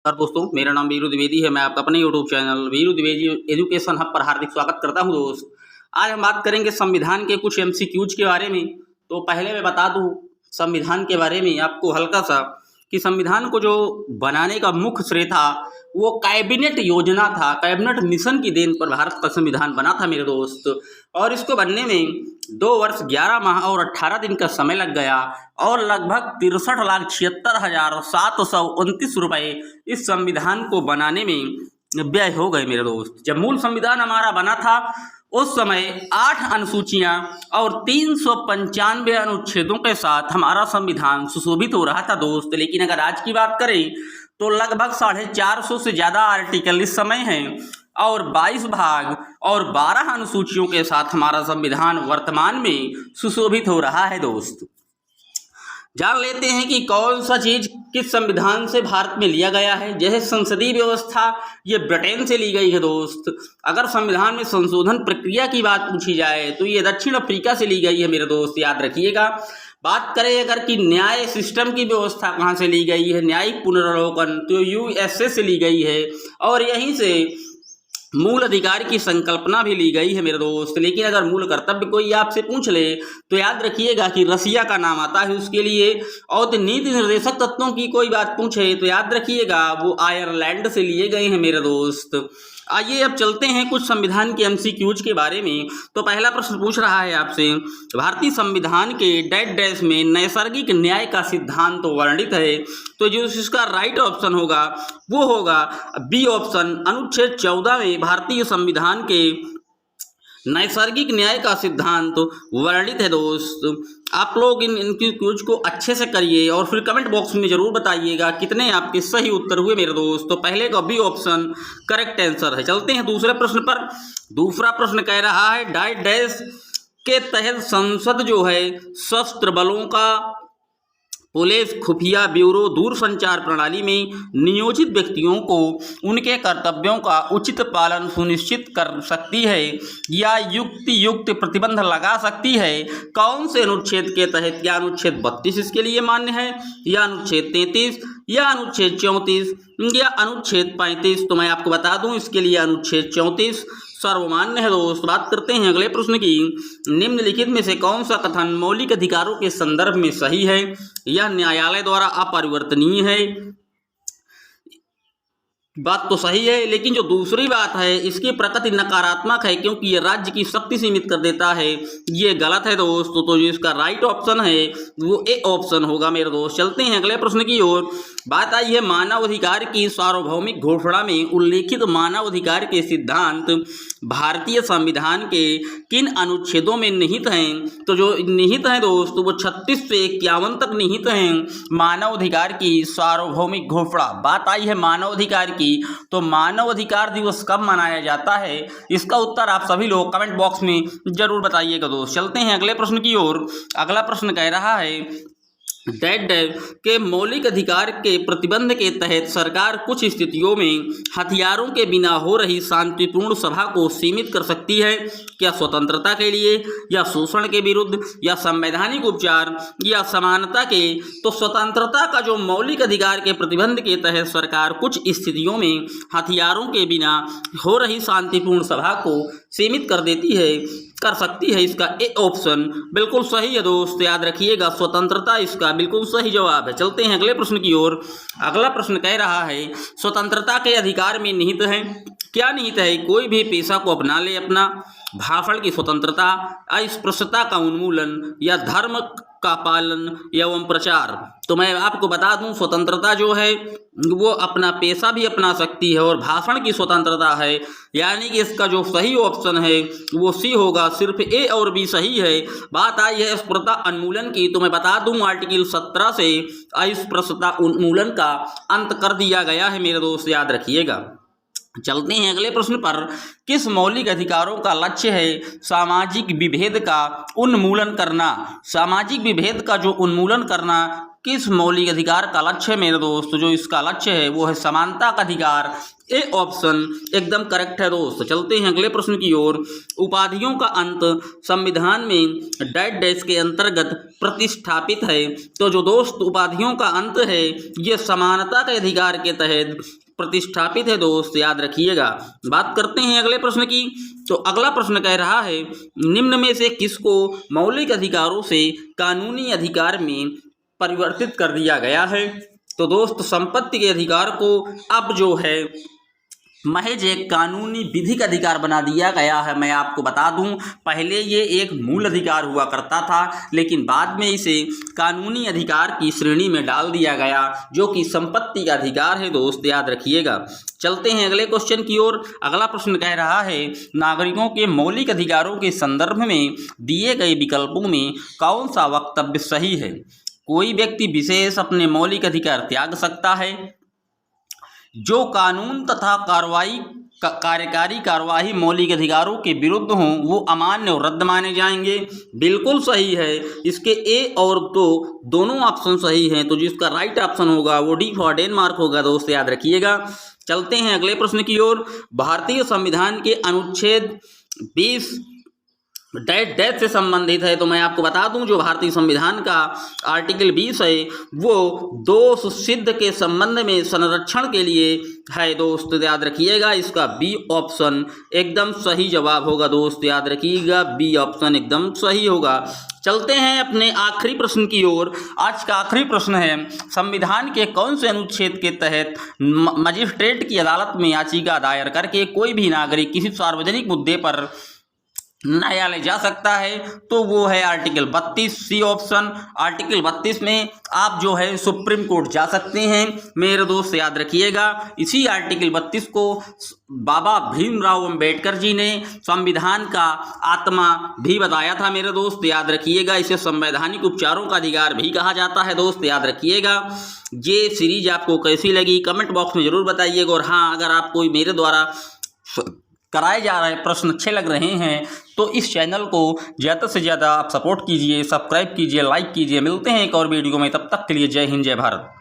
नमस्कार दोस्तों, मेरा नाम वीरू द्विवेदी है। मैं आपका अपने YouTube channel Veeru Dwivedi education hub पर हार्दिक स्वागत करता हूं। दोस्त, आज हम बात करेंगे संविधान के कुछ एमसीक्यूज के बारे में। तो पहले मैं बता दूं संविधान के बारे में आपको हल्का सा कि संविधान को जो बनाने का मुख्य श्रेय था वो कैबिनेट योजना था, कैबिनेट मिशन की देन पर भारत का संविधान बना था मेरे दोस्त। और इसको बनने में 2 वर्ष 11 माह और 18 दिन का समय लग गया और लगभग 63,76,729 रुपये इस संविधान को बनाने में व्यय हो गए मेरे दोस्त। जब मूल संविधान हमारा बना था उस समय 8 अनुसूचियां और 395 अनुच्छेदों के साथ हमारा संविधान सुशोभित हो रहा था दोस्त। लेकिन अगर आज की बात करें तो लगभग 450 से ज़्यादा आर्टिकल इस समय हैं और 22 भाग और 12 अनुसूचियों के साथ हमारा संविधान वर्तमान में सुशोभित हो रहा है दोस्त। जान लेते हैं कि कौन सा चीज किस संविधान से भारत में लिया गया है। जैसे संसदीय व्यवस्था ये ब्रिटेन से ली गई है दोस्त। अगर संविधान में संशोधन प्रक्रिया की बात पूछी जाए तो ये दक्षिण अफ्रीका से ली गई है मेरे दोस्त, याद रखिएगा। बात करें अगर कि न्याय सिस्टम की व्यवस्था कहाँ से ली गई है, न्यायिक पुनरावलोकन, तो यूएसए से ली गई है और यहीं से मूल अधिकार की संकल्पना भी ली गई है मेरे दोस्त। लेकिन अगर मूल कर्तव्य कोई आपसे पूछ ले तो याद रखिएगा कि रसिया का नाम आता है उसके लिए। और नीति निर्देशक तत्वों की कोई बात पूछे तो याद रखिएगा वो आयरलैंड से लिए गए हैं मेरे दोस्त। आइए अब चलते हैं कुछ संविधान के एमसीक्यूज के बारे में। तो पहला प्रश्न पूछ रहा है आपसे, भारतीय संविधान के डैश डैश में नैसर्गिक न्याय का सिद्धांत तो वर्णित है। तो जो इसका राइट ऑप्शन होगा वो होगा बी ऑप्शन। अनुच्छेद 14 में भारतीय संविधान के नैसर्गिक न्याय का सिद्धांत वर्णित है दोस्त। आप लोग इनकी क्यूज को अच्छे से करिए और फिर कमेंट बॉक्स में जरूर बताइएगा कितने आपके सही उत्तर हुए मेरे दोस्त। तो पहले का बी ऑप्शन करेक्ट आंसर है। चलते हैं दूसरे प्रश्न पर। दूसरा प्रश्न कह रहा है डैश डैश के तहत संसद जो है सशस्त्र बलों का पुलिस, खुफिया ब्यूरो, दूरसंचार प्रणाली में नियोजित व्यक्तियों को उनके कर्तव्यों का उचित पालन सुनिश्चित कर सकती है या युक्त प्रतिबंध लगा सकती है। कौन से अनुच्छेद के तहत? या अनुच्छेद 32 इसके लिए मान्य है, या अनुच्छेद 33, या अनुच्छेद 34, या अनुच्छेद 35? तो मैं आपको बता दूं इसके लिए अनुच्छेद 34 सर्वमान्य है दोस्त। बात करते हैं अगले प्रश्न की। निम्नलिखित में से कौन सा कथन मौलिक अधिकारों के संदर्भ में सही है? यह न्यायालय द्वारा अपरिवर्तनीय है। बात तो सही है, लेकिन जो दूसरी बात है इसकी प्रकृति नकारात्मक है क्योंकि ये राज्य की शक्ति सीमित कर देता है। ये गलत है दोस्तों। तो जो इसका राइट ऑप्शन है वो ए ऑप्शन होगा मेरे दोस्त। चलते हैं अगले प्रश्न की ओर। बात आई है मानव अधिकार की सार्वभौमिक घोषणा में उल्लेखित मानव अधिकार के सिद्धांत भारतीय संविधान के किन अनुच्छेदों में निहित हैं? तो जो निहित हैं दोस्तों वो 36 से 51 तक निहित हैं मानव अधिकार की सार्वभौमिक घोषणा। बात आई है मानव अधिकार की, तो मानव अधिकार दिवस कब मनाया जाता है? इसका उत्तर आप सभी लोग कमेंट बॉक्स में जरूर बताइएगा दोस्त। चलते हैं अगले प्रश्न की ओर। अगला प्रश्न कह रहा है डैश के मौलिक अधिकार के प्रतिबंध के तहत सरकार कुछ स्थितियों में हथियारों के बिना हो रही शांतिपूर्ण सभा को सीमित कर सकती है। क्या स्वतंत्रता के लिए, या शोषण के विरुद्ध, या संवैधानिक उपचार, या समानता के? तो स्वतंत्रता का जो मौलिक अधिकार के प्रतिबंध के तहत सरकार कुछ स्थितियों में हथियारों के बिना हो रही शांतिपूर्ण सभा को सीमित कर सकती है। इसका ए ऑप्शन बिल्कुल सही है दोस्त, याद रखिएगा स्वतंत्रता इसका बिल्कुल सही जवाब है। चलते हैं अगले प्रश्न की ओर। अगला प्रश्न कह रहा है स्वतंत्रता के अधिकार में निहित है। क्या निहित है? कोई भी पेशा को अपना ले अपना, भाषण की स्वतंत्रता, अस्पृश्यता का उन्मूलन, या धर्म का पालन एवं प्रचार। तो मैं आपको बता दूं स्वतंत्रता जो है वो अपना पेशा भी अपना सकती है और भाषण की स्वतंत्रता है। यानी कि इसका जो सही ऑप्शन है वो सी होगा। सिर्फ ए और बी सही है। बात आई है अस्पृश्यता उन्मूलन की, तो मैं बता दूं आर्टिकल 17 से अस्पृश्यता उन्मूलन का अंत कर दिया गया है मेरे दोस्त, याद रखिएगा। चलते हैं अगले प्रश्न पर। किस मौलिक अधिकारों का लक्ष्य है सामाजिक विभेद का उन्मूलन करना? सामाजिक विभेद का जो उन्मूलन करना किस मौलिक अधिकार का लक्ष्य है मेरे दोस्त? जो इसका लक्ष्य है वो है समानता का अधिकार। ए ऑप्शन एकदम करेक्ट है दोस्त। चलते हैं अगले प्रश्न की ओर। उपाधियों का अंत संविधान में डैश डैश के अंतर्गत प्रतिष्ठापित है। तो जो दोस्त उपाधियों का अंत है ये समानता के अधिकार के तहत प्रतिष्ठापित है दोस्त, याद रखिएगा। बात करते हैं अगले प्रश्न की। तो अगला प्रश्न कह रहा है निम्न में से किसको मौलिक अधिकारों से कानूनी अधिकार में परिवर्तित कर दिया गया है? तो दोस्त संपत्ति के अधिकार को अब जो है महज एक कानूनी विधिक अधिकार बना दिया गया है। मैं आपको बता दूं पहले ये एक मूल अधिकार हुआ करता था, लेकिन बाद में इसे कानूनी अधिकार की श्रेणी में डाल दिया गया जो कि संपत्ति का अधिकार है दोस्त, याद रखिएगा। चलते हैं अगले क्वेश्चन की ओर। अगला प्रश्न कह रहा है नागरिकों के मौलिक अधिकारों के संदर्भ में दिए गए विकल्पों में कौन सा वक्तव्य सही है? कोई व्यक्ति विशेष अपने मौलिक अधिकार त्याग सकता है। जो कानून तथा कार्यकारी कार्यवाही मौलिक अधिकारों के विरुद्ध हों वो अमान्य और रद्द माने जाएंगे। बिल्कुल सही है। इसके ए और दोनों ऑप्शन सही हैं, तो जिसका राइट ऑप्शन होगा वो डी फॉर डेनमार्क होगा दोस्त, याद रखिएगा। चलते हैं अगले प्रश्न की ओर। भारतीय संविधान के अनुच्छेद 20 डैश डैश से संबंधित है। तो मैं आपको बता दूं जो भारतीय संविधान का आर्टिकल 20 है वो दोष सिद्ध के संबंध में संरक्षण के लिए है दोस्त, याद रखिएगा। इसका बी ऑप्शन एकदम सही जवाब होगा दोस्त, याद रखिएगा। बी ऑप्शन एकदम सही होगा। चलते हैं अपने आखिरी प्रश्न की ओर। आज का आखिरी प्रश्न है संविधान के कौन से अनुच्छेद के तहत मजिस्ट्रेट की अदालत में याचिका दायर करके कोई भी नागरिक किसी सार्वजनिक मुद्दे पर न्यायालय जा सकता है? तो वो है आर्टिकल 32 सी ऑप्शन। आर्टिकल 32 में आप जो है सुप्रीम कोर्ट जा सकते हैं मेरे दोस्त, याद रखिएगा। इसी आर्टिकल 32 को बाबा भीमराव अंबेडकर जी ने संविधान का आत्मा भी बताया था मेरे दोस्त, याद रखिएगा। इसे संवैधानिक उपचारों का अधिकार भी कहा जाता है दोस्त, याद रखिएगा। ये सीरीज आपको कैसी लगी कमेंट बॉक्स में जरूर बताइएगा। और हाँ, अगर आपको मेरे द्वारा कराए जा रहे प्रश्न अच्छे लग रहे हैं तो इस चैनल को ज़्यादा से ज़्यादा आप सपोर्ट कीजिए, सब्सक्राइब कीजिए, लाइक कीजिए। मिलते हैं एक और वीडियो में, तब तक के लिए जय हिंद जय भारत।